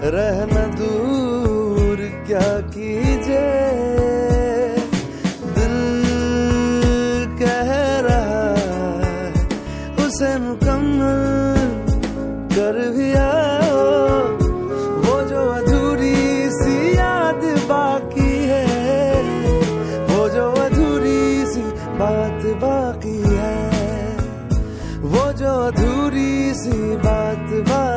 रहना दूर क्या कीजिए, दिल कह रहा है उसे मुकम्मल कर भी आओ। वो जो अधूरी सी याद बाकी है, वो जो अधूरी सी बात बाकी है, वो जो अधूरी सी बात बाकी